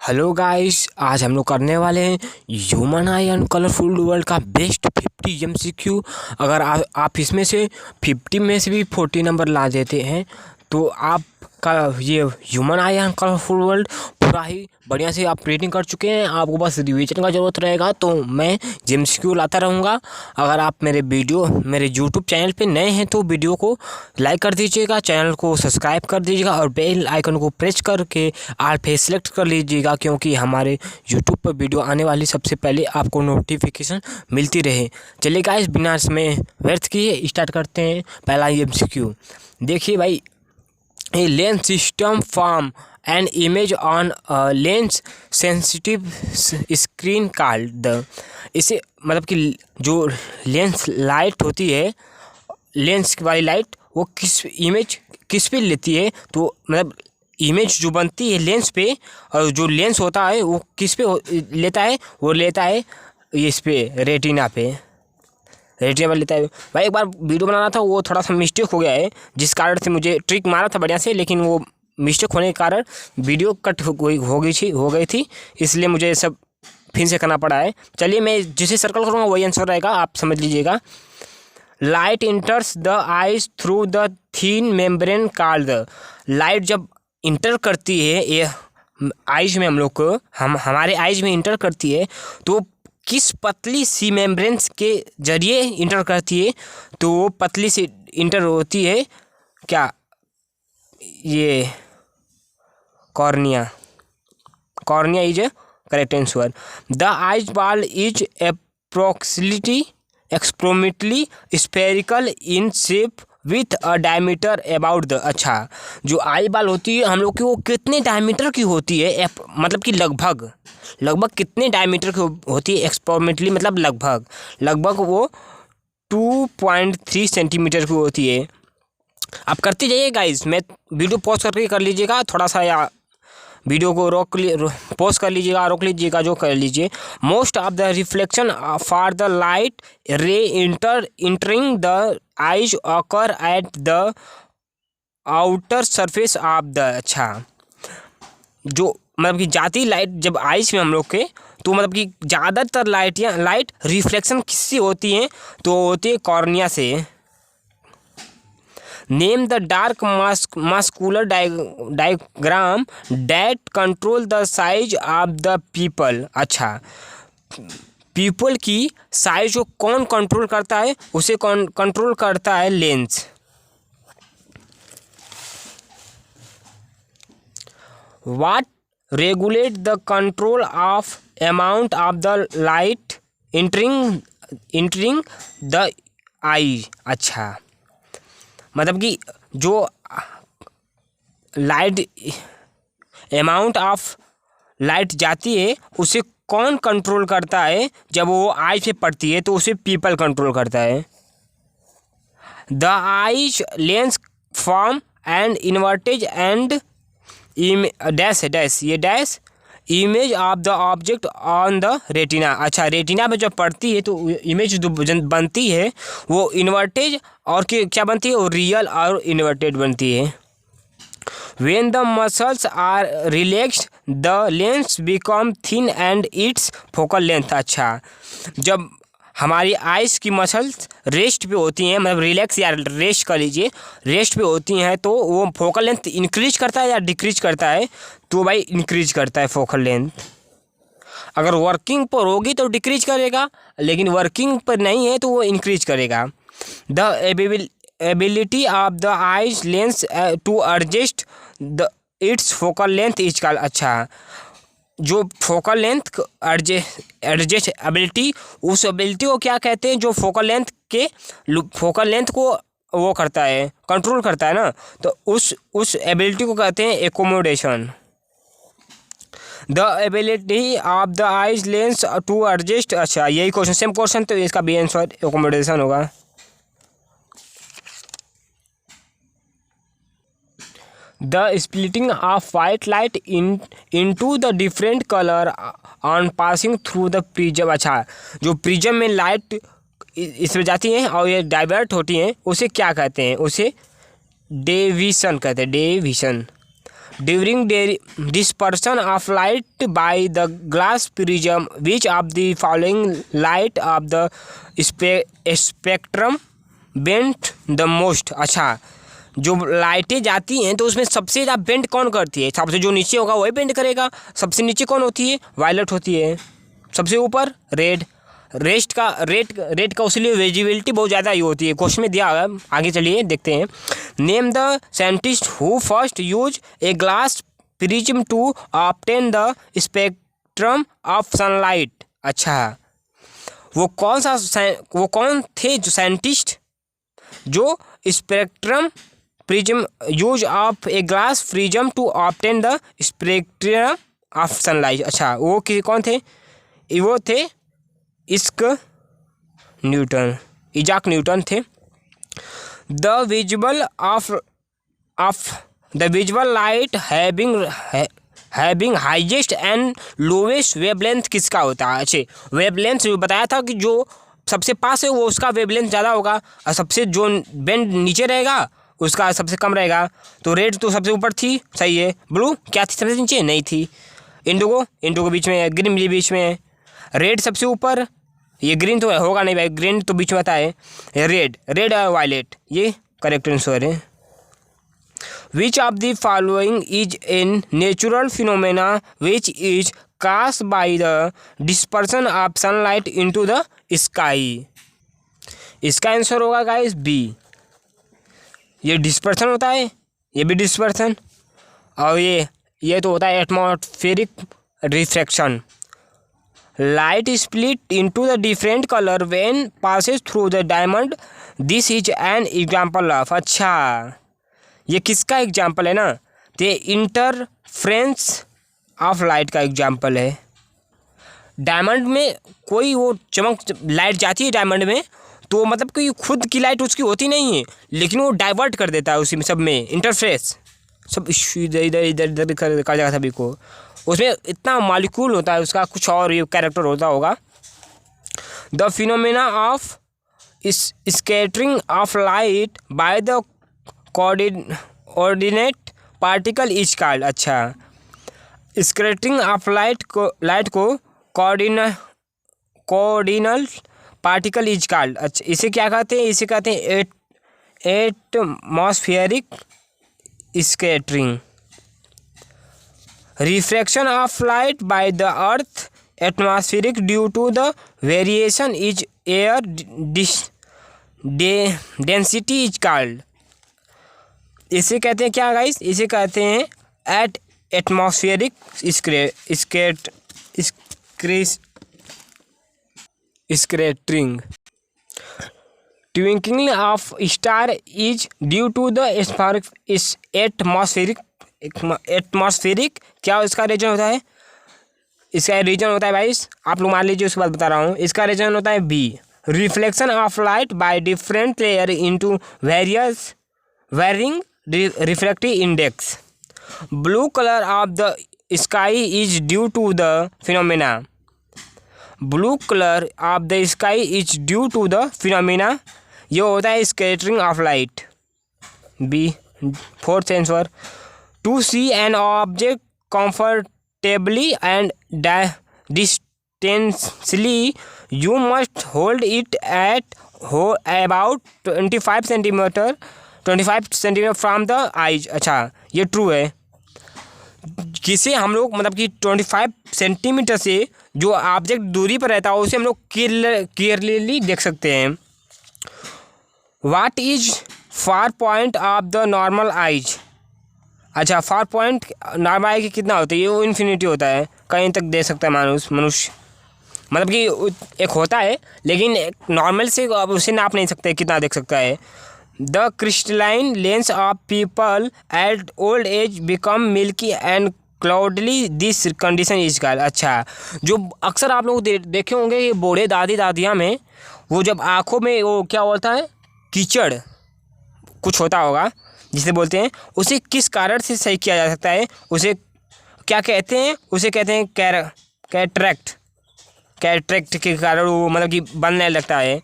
Hello guys, आज हम लोग करने वाले हैं human I and colourful world का बेस्ट 50 एमसीक्यू। अगर आप इसमें से 50 में से भी 40 नंबर ला देते हैं तो आपका ये human I and colourful world पूरा ही बढ़िया से आप रेटिंग कर चुके हैं। आपको बस रिवीजन का ज़रूरत रहेगा, तो मैं एमसीक्यू लाता रहूँगा। अगर आप मेरे यूट्यूब चैनल पे नए हैं तो वीडियो को लाइक कर दीजिएगा, चैनल को सब्सक्राइब कर दीजिएगा और बेल आइकन को प्रेस करके ऑल पे सेलेक्ट कर लीजिएगा, क्योंकि हमारे यूट्यूब पर वीडियो आने वाली सबसे पहले आपको नोटिफिकेशन मिलती रहे। चलिए गाइस, बिना इसमें व्यर्थ किए स्टार्ट करते हैं पहला एमसीक्यू। देखिए भाई, a lens system form an image on a lens sensitive screen called the इसे मतलब कि जो लेंस लाइट होती है, लेंस वाली लाइट वो किस पे लेती है, तो मतलब इमेज जो बनती है लेंस पे, और जो लेंस होता है वो किस पे लेता है, वो लेता है इस पे रेटिना पे लेता है। भाई एक बार वीडियो बनाना था, वो थोड़ा सा मिस्टेक हो गया है, जिस कारण से मुझे ट्रिक मारा था बढ़िया से, लेकिन वो मिस्टेक होने के कारण वीडियो कट हो गई थी, इसलिए मुझे सब फिर से करना पड़ा है। चलिए, मैं जिसे सर्कल करूँगा वही आंसर रहेगा, आप समझ लीजिएगा। Light इंटर्स the eyes through the thin membrane called the. Light जब इंटर करती है ये आइज में, हम लोग को हमारे आइज में इंटर करती है, तो किस पतली सी मेम्ब्रेन्स के जरिए इंटर करती है, तो वो पतली सी इंटर होती है क्या, ये cornea is a correct answer. The eyes ball is एक्सप्रोमिटली spherical in shape with a diameter about the. अच्छा, जो आई बॉल होती है हम लोग की, वो कितने डायमीटर की होती है, मतलब कि लगभग कितने डायमीटर की होती है। एक्सपेरिमेंटली मतलब लगभग वो 2.3 सेंटीमीटर की होती है। आप करते जाइए गाइस, मैं वीडियो पॉज करके कर लीजिएगा थोड़ा सा, या वीडियो को पॉज कर लीजिएगा, रोक लीजिएगा, जो कर लीजिए। Most of the reflection for the light ray entering the eyes occur at the outer surface of the. अच्छा, जो मतलब कि जाती लाइट जब आइज में हम लोग के, तो मतलब कि ज़्यादातर लाइट रिफ्लेक्शन किससे होती हैं, तो होती है कॉर्निया से। Name the dark muscular diagram that control the size of the people. अच्छा, पीपल की साइज को कौन कंट्रोल करता है, उसे कौन कंट्रोल करता है, lens. What regulate the control of amount of the light entering the eye। अच्छा, मतलब कि जो लाइट अमाउंट ऑफ लाइट जाती है उसे कौन कंट्रोल करता है, जब वो आई पे पड़ती है तो उसे पीपल कंट्रोल करता है। The eyes lens form and invertase and dash image of the object on the retina. अच्छा, रेटिना में जब पड़ती है तो इमेज जो बनती है वो इन्वर्टेज और क्या बनती है, वो रियल और इन्वर्टेड बनती है। When the muscles are relaxed the lens become thin and its focal length. अच्छा, जब हमारी आइज़ की मसल्स रेस्ट पे होती हैं, मतलब रिलैक्स या रेस्ट कर लीजिए, रेस्ट पे होती हैं, तो वो फोकल लेंथ इंक्रीज करता है या डिक्रीज करता है, तो भाई इंक्रीज करता है फोकल लेंथ। अगर वर्किंग पर होगी तो डिक्रीज करेगा, लेकिन वर्किंग पर नहीं है तो वो इंक्रीज करेगा। The ability of the eyes lens to adjust the its focal length is called. अच्छा, जो फोकल लेंथ एडजस्ट एबिलिटी, उस एबिलिटी को क्या कहते हैं, जो फोकल लेंथ को वो करता है, कंट्रोल करता है ना, तो उस एबिलिटी को कहते हैं accommodation. The ability of the eyes lens to adjust. अच्छा, यही क्वेश्चन, सेम क्वेश्चन, तो इसका बी आंसर एकोमोडेशन होगा। The splitting of white light into the different color on passing through the prism। अच्छा, जो प्रिज्म में लाइट इसमें जाती हैं और ये डाइवर्ट होती हैं, उसे क्या कहते हैं, उसे डेविशन कहते हैं, deviation. During dispersion of light by the glass prism, which of the following light of the spectrum bent the most। अच्छा, जो लाइटें जाती हैं तो उसमें सबसे ज़्यादा बेंड कौन करती है? सबसे जो नीचे होगा वही बेंड करेगा। सबसे नीचे कौन होती है? वायलेट होती है। सबसे ऊपर रेड। रेड का उसलिए विजिबिलिटी बहुत ज़्यादा ही होती है। क्वेश्चन में दिया है, आगे चलिए देखते हैं। Name the scientist who first use a glass prism to obtain the spectrum of sunlight. अच्छा, वो कौन थे जो साइंटिस्ट जो spectrum prism use of a glass prism to obtain the spectrum of sunlight. अच्छा, वो कौन थे? वो थे इजाक न्यूटन थे। The visual light having highest and lowest wavelength किसका होता है? अच्छे, वेवलेंथ जो बताया था कि जो सबसे पास है वो उसका वेवलेंथ ज़्यादा होगा और सबसे जो बेंड नीचे रहेगा उसका सबसे कम रहेगा। तो रेड तो सबसे ऊपर थी, सही है। ब्लू क्या थी? सबसे नीचे नहीं थी। इंडिगो बीच में है, ग्रीन भी बीच में है। रेड सबसे ऊपर, ये ग्रीन तो होगा नहीं भाई, ग्रीन तो बीच में आता है। रेड और वायलेट ये करेक्ट आंसर है। Which of the following is in natural phenomena which is caused by the dispersion of sunlight into the sky. इसका आंसर होगा गाइस बी। ये डिस्पर्सन होता है, ये भी डिस्पर्सन, और ये तो होता है atmospheric refraction. Light split into the different colour when passes through the diamond, this is an example of. अच्छा, ये किसका एग्जाम्पल है ना? तो इंटरफ्रेंस ऑफ लाइट का एग्जाम्पल है। डायमंड में कोई वो लाइट जाती है डायमंड में, तो मतलब कि खुद की लाइट उसकी होती नहीं है, लेकिन वो डाइवर्ट कर देता है उसी में, सब में इंटरफेस, सब इधर कर जाएगा सभी को। उसमें इतना मॉलिक्यूल होता है उसका, कुछ और ये कैरेक्टर होता होगा। The phenomena of scattering of light by the coordinate particle is called. अच्छा, स्कैटरिंग ऑफ लाइट को कोऑर्डिनल पार्टिकल इज कॉल्ड। अच्छा, इसे क्या कहते हैं? इसे कहते हैं atmospheric scattering. Refraction of light by the earth atmospheric due to the variation is air density is called. इसे कहते हैं क्या गाइस? इसे कहते हैं atmospheric scattering. Twinkling of star is due to the atmospheric क्या इसका रीजन होता है? इसका रीजन होता है भाई, आप लोग मान लीजिए, उसके बाद बता रहा हूँ। इसका रीजन होता है B, reflection of light by different layer into varying refractive index. Blue colour of the sky is due to the phenomena. Blue colour of the sky is due to the phenomena, ये होता है scattering of light. B, fourth answer. To see an object comfortably and distinctly you must hold it at about 25 centimetre from the eyes. अच्छा, ये true है। किसे हम लोग मतलब कि 25 सेंटीमीटर से जो ऑब्जेक्ट दूरी पर रहता है उसे हम लोग क्लियरली देख सकते हैं। What is far point of the normal eyes. अच्छा, फार पॉइंट नॉर्मल आई की कितना होता है? ये वो इन्फिनिटी होता है, कहीं तक दे सकता है मनुष्य, मतलब कि एक होता है, लेकिन नॉर्मल से अब उसे नाप नहीं सकते कितना देख सकता है। The crystalline lens of people at old age become milky and cloudy, this condition is called. अच्छा, जो अक्सर आप लोग देखे होंगे ये बूढ़े दादी दादियाँ में, वो जब आँखों में वो क्या होता है, कीचड़ कुछ होता होगा जिसे बोलते हैं, उसे किस कारण से सही किया जा सकता है? उसे क्या कहते हैं? उसे कहते हैं कैटरेक्ट के कारण वो मतलब कि बनने लगता है।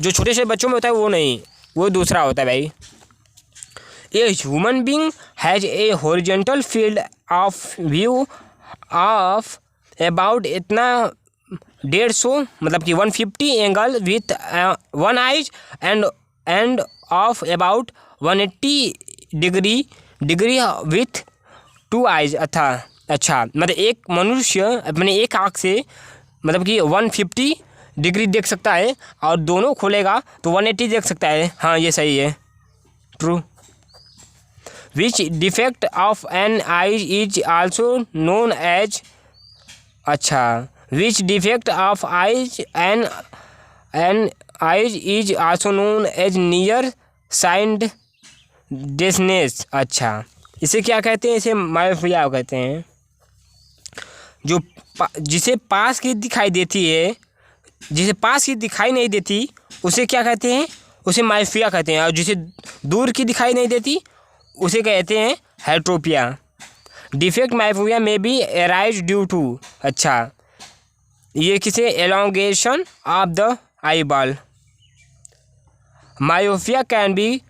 जो छोटे छोटे बच्चों में होता है वो नहीं, वो दूसरा होता है भाई। A human being has a horizontal field of view of about इतना 150 मतलब कि 150 angle with one eyes end of about 180 degree with 2 eyes. अच्छा मतलब एक मनुष्य अपने एक आँख से मतलब कि 150 डिग्री देख सकता है और दोनों खोलेगा तो 180 देख सकता है। हाँ ये सही है, true. Which defect of an eyes is also known as, अच्छा which defect of eyes an eyes is also known as near sightedness. अच्छा इसे क्या कहते हैं? इसे मायोपिया कहते हैं। जो जिसे पास की दिखाई देती है, जिसे पास की दिखाई नहीं देती उसे क्या कहते हैं? उसे मायोपिया कहते हैं। और जिसे दूर की दिखाई नहीं देती उसे कहते हैं हाइड्रोपिया। डिफेक्ट मायोपिया में बी अराइज ड्यू टू, अच्छा ये किसे? Elongation of the eyeball. Myopia can be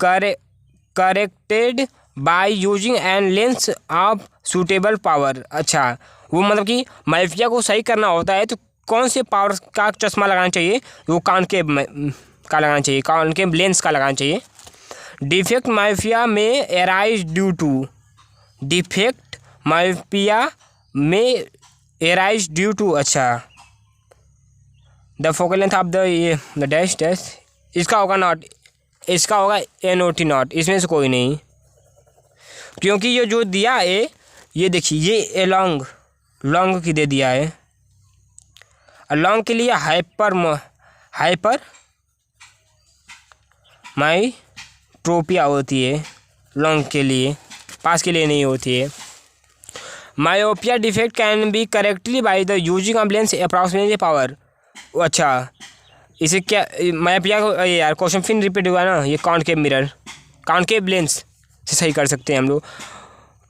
corrected by using an lens of suitable power. अच्छा वो मतलब कि मायोपिया को सही करना होता है तो कौन से पावर का चश्मा लगाना चाहिए? वो कॉनकेव का लगाना चाहिए, कॉनकेव लेंस का लगाना चाहिए। डिफेक्ट मायोपिया में arise due to, defect myopia में एराइज ड्यू टू, अच्छा the focal length of the dash dash, इसका होगा नॉट, इसका होगा NOT नॉट, इसमें से कोई नहीं, क्योंकि ये जो दिया है ये देखिए ये लॉन्ग की दे दिया है। और लॉन्ग के लिए हाइपर मायोट्रोपिया होती है लॉन्ग के लिए, पास के लिए नहीं होती है। Myopia defect can be correctly by the using of lens approximately power. अच्छा इसे क्या मायोपिया को यार क्वेश्चन फिर रिपीट हुआ ना, ये कॉनकेव मिरर कॉनकेव लेंस से सही कर सकते हैं हम लोग।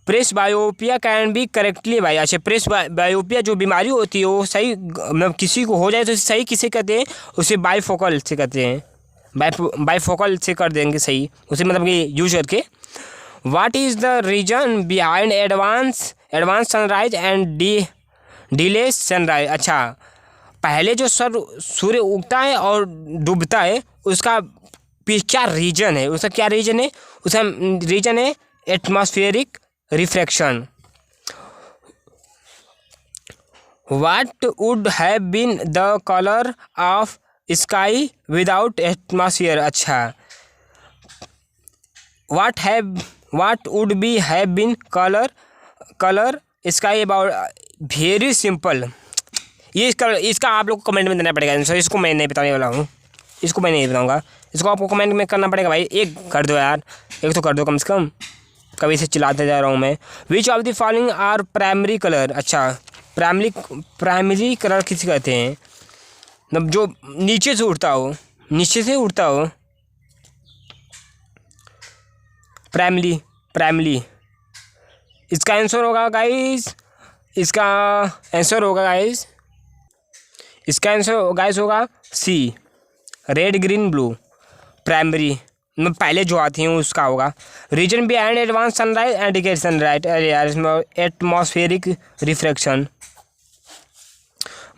Presbyopia can be correctly by, अच्छा प्रेस बायोपिया जो बीमारी होती है वो सही मतलब किसी को हो जाए तो सही किसे कहते हैं? उसे बाईफोकल से कहते हैं, बाईफोकल से कर देंगे सही उसे मतलब कि यूज करके। What is the reason behind advance sunrise and delay sunrise. अच्छा पहले जो सूर्य उगता है और डूबता है उसका क्या रीजन है? उसका क्या रीजन है? उसका रीजन है atmospheric refraction. What would have been the color of sky without atmosphere? अच्छा what would be have been color sky about, very simple। ये इसका आप लोग को कमेंट में देना पड़ेगा आंसर, इसको मैं नहीं बताने वाला हूँ, इसको मैं नहीं बताऊँगा, इसको आपको कमेंट में करना पड़ेगा। भाई एक कर दो यार, एक तो कर दो कम से कम, कभी से चिल्लाते जा रहा हूँ मैं। Which of the following are primary colour. अच्छा प्राइमरी कलर किसे कहते हैं? मतलब जो नीचे से उड़ता हो, प्राइमरी। इसका आंसर होगा गाइस, इसका आंसर होगा C, red green blue. Primary में पहले जो आती हैं उसका होगा। Reason behind advance sunrise and delay sunrise, अरे यार इसमें atmospheric refraction.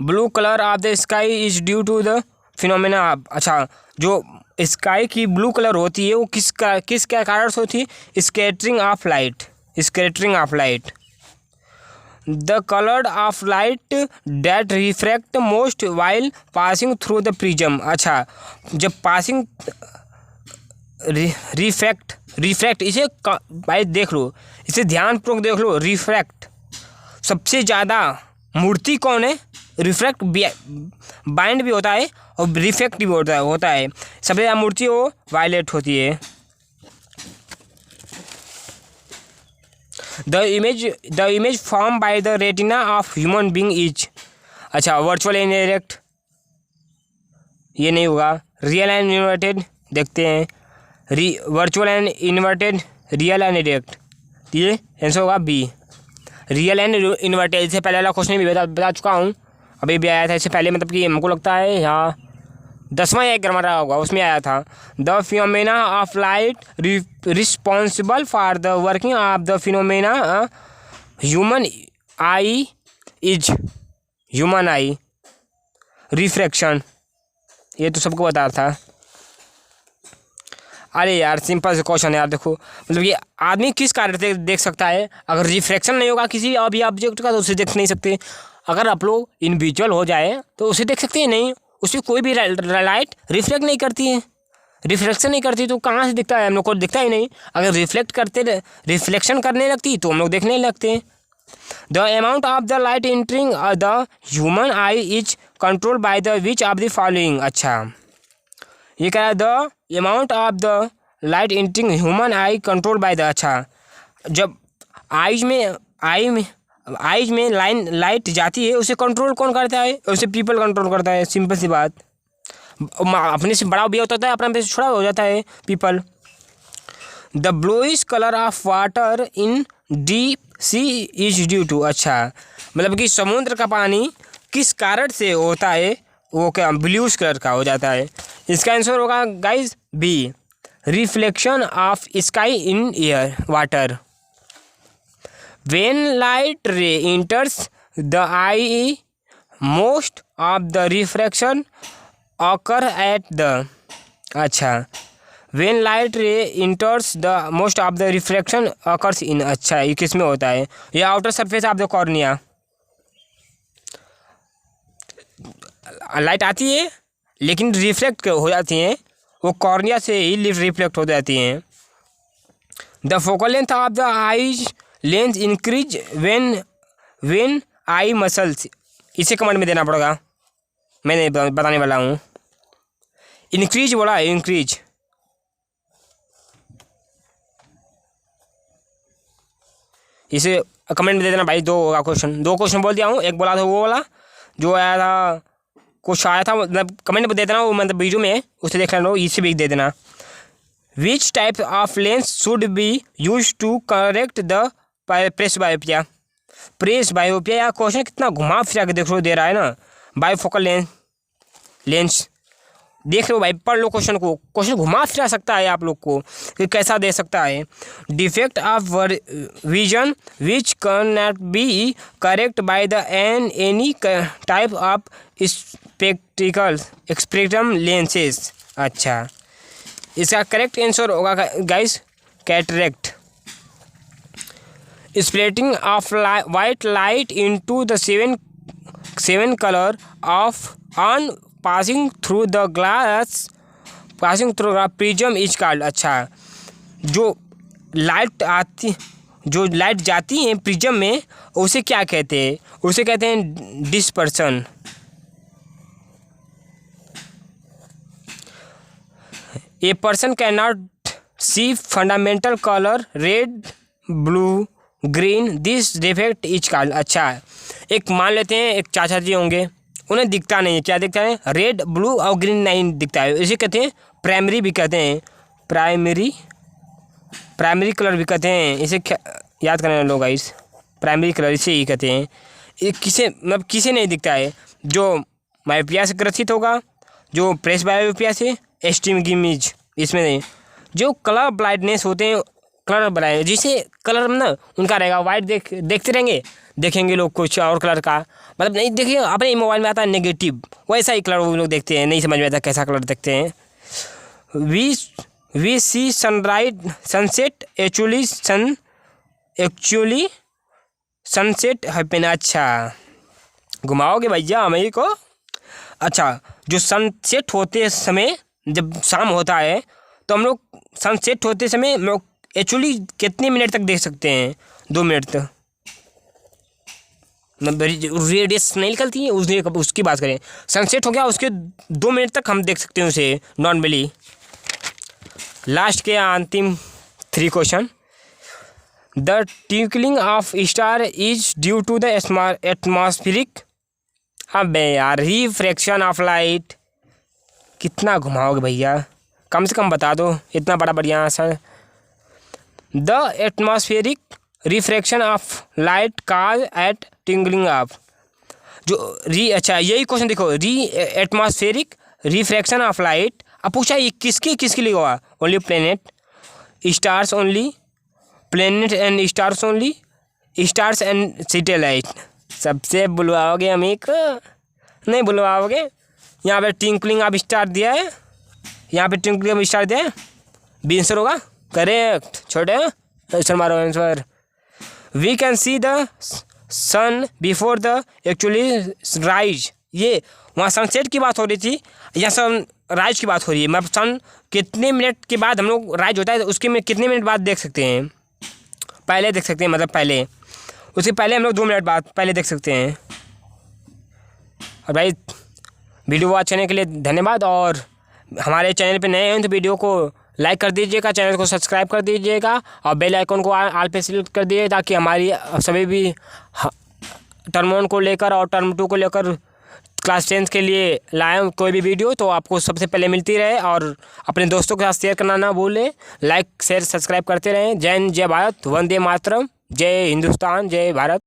Blue colour of the sky is due to the phenomena of, अच्छा जो स्काई की ब्लू कलर होती है वो किस कारण से होती है? Scattering of light. The colour of light that refract most while passing through the prism. अच्छा जब पासिंग रिफ्रैक्ट इसे भाई देख लो, इसे ध्यानपूर्वक देख लो। रिफ्रैक्ट सबसे ज़्यादा मूर्ति कौन है? रिफ्रैक्ट बाइंड भी होता है और रिफ्रैक्ट भी होता है। सबसे ज़्यादा मूर्ति वो वायलेट होती है। The image form by the retina of human being is, अच्छा वर्चुअल एंड डायरेक्ट, ये नहीं होगा। रियल एंड इन्वर्टेड, देखते हैं virtual and inverted, real and direct, ये आंसर होगा बी, रियल एंड इन्वर्टेड। इससे पहले वाला क्वेश्चन भी बता चुका हूँ, अभी भी आया था इससे पहले, मतलब कि हमको लगता है यहाँ 10वां या 11वां होगा, उसमें आया था the phenomena of light responsible for the working of the phenomena human I is human I refraction. ये तो सबको बता था। अरे यार सिंपल से क्वेश्चन है यार। देखो मतलब ये आदमी किस कारण से देख सकता है? अगर रिफ्रैक्शन नहीं होगा किसी अभी ऑब्जेक्ट का तो उसे देख नहीं सकते। अगर आप लोग इनविजुअल हो जाए तो उसे देख सकते हैं नहीं, उसमें कोई भी लाइट रिफ्लेक्ट नहीं करती है, रिफ्लेक्शन नहीं करती तो कहाँ से दिखता है? हम लोग को दिखता ही नहीं। अगर रिफ्लेक्शन करने लगती तो हम लोग देखने लगते हैं। The amount of the light entering the human I is control by the which of the following. अच्छा ये कह रहा है the amount of the light entering human I control by the. अच्छा जब आइज में लाइट जाती है उसे कंट्रोल कौन करता है? उसे पीपल कंट्रोल करता है। सिंपल सी बात। अपने से बड़ा भी होता है, अपने से छोटा हो जाता है पीपल। The bluish colour of water in deep sea is due to. अच्छा मतलब कि समुद्र का पानी किस कारण से होता है? वो क्या ब्लूइश कलर का हो जाता है? इसका आंसर होगा guys B, reflection of sky in air water. When light ray enters the eye, most of the refraction occur at the। अच्छा when light ray enters the most of the refraction occurs in। अच्छा ये किस में होता है? ये outer surface of the cornea. Light आती है लेकिन रिफ्लेक्ट हो जाती हैं, वो कॉर्निया से ही रिफ्लेक्ट हो जाती हैं। The focal length of the eyes length increase when eye muscles. इसे कमेंट में देना पड़ेगा, मैं नहीं बताने वाला हूँ। इंक्रीज बोला है, इंक्रीज। इसे कमेंट में दे देना भाई। दो होगा क्वेश्चन, दो क्वेश्चन बोल दिया हूँ। एक बोला था वो वाला जो आया था, कुछ आया था मतलब कमेंट में दे देना, वो मतलब वीडियो में उसे देख लेना। इसे भी दे देना। Which type of lens should be use to correct the presbyopia. Presbyopia या क्वेश्चन कितना घुमा फिरा के देखो दे रहा है ना। बायोफोकल लेंस देख लो भाई, पढ़ लो क्वेश्चन को। क्वेश्चन घुमा फिरा सकता है आप लोग को कि कैसा दे सकता है। Defect of vision which can not be correct by the any type of spectrum lenses. अच्छा इसका करेक्ट आंसर होगा guys cataract. Splitting of white light into the seven colour of on passing through the glass prism is called. अच्छा जो light जाती है prism में उसे क्या कहते हैं? उसे कहते हैं dispersion. A person can not see fundamental colour red blue green this defect is called. अच्छा एक मान लेते हैं एक चाचा जी होंगे, उन्हें दिखता नहीं है। क्या दिखता है? रेड ब्लू और ग्रीन नहीं दिखता है। इसे कहते हैं प्राइमरी भी कहते हैं, प्राइमरी कलर भी कहते हैं। इसे याद करने लोग गाइस, प्राइमरी कलर इसे ही कहते हैं। ये किसे नहीं दिखता है? जो बायोपिया से ग्रसित होगा, जो प्रेस बायोपिया से, एस्टिग्मेटिज्म इसमें नहीं। जो कलर ब्लाइंडनेस होते हैं, कलर ब्लाइंड जिसे कलर ना उनका रहेगा वाइट देखते रहेंगे, देखेंगे लोग कुछ और कलर का, मतलब नहीं देखिए अपने मोबाइल में आता है नेगेटिव, वैसा ही कलर वो लोग देखते हैं, नहीं समझ में आता कैसा कलर देखते हैं। We see sunset actually sunset happen. अच्छा घुमाओगे भैया मेरे को। अच्छा जो सनसेट होते समय जब शाम होता है तो हम लोग सनसेट होते समय लोग एक्चुअली कितने मिनट तक देख सकते हैं? 2 मिनट तक। रेडियस नहीं निकलती है उसकी बात करें। सनसेट हो गया उसके 2 मिनट तक हम देख सकते हैं उसे नॉर्मली। लास्ट के अंतिम 3 question. The twinkling of star is due to the atmospheric. अबे यार रिफ्रैक्शन ऑफ लाइट। कितना घुमाओगे भैया, कम से कम बता दो, इतना बड़ा बढ़िया answer. The atmospheric refraction of light cause at twinkling of. जो अच्छा यही क्वेश्चन देखो, एटमॉस्फेरिक रिफ्रैक्शन ऑफ लाइट। अब पूछा ये किसके लिए हुआ? Only planet, stars only, planet and stars only, stars and satellite. सबसे बुलवाओगे हमें को? नहीं बुलवाओगे। यहाँ पे ट्विंकलिंग ऑफ स्टार दिया है, यहाँ पे ट्विंकलिंग ऑफ स्टार दिया है, बी आंसर होगा करेक्ट। छोटे आंसर मारो answer. We can see the sun before the actually rise. ये वहाँ सनसेट की बात हो रही थी, यहाँ सन राइज की बात हो रही है। मतलब सन कितने मिनट के बाद हम लोग राइज होता है, उसके में कितने मिनट बाद देख सकते हैं? पहले देख सकते हैं, मतलब पहले, उसके पहले हम लोग 2 मिनट बाद पहले देख सकते हैं। और भाई वीडियो वॉच करने के लिए धन्यवाद। और हमारे चैनल पे नए हैं तो वीडियो को लाइक कर दीजिएगा, चैनल को सब्सक्राइब कर दीजिएगा और बेल आइकन को ऑल पे सेलेक्ट कर दीजिए, ताकि हमारी सभी भी टर्म 1 को लेकर और टर्म 2 को लेकर क्लास 10 के लिए लाएँ कोई भी वीडियो तो आपको सबसे पहले मिलती रहे। और अपने दोस्तों के साथ शेयर करना ना भूलें। लाइक शेयर सब्सक्राइब करते रहें। जय हिंद, जय भारत, वंदे मातरम, जय हिंदुस्तान, जय भारत।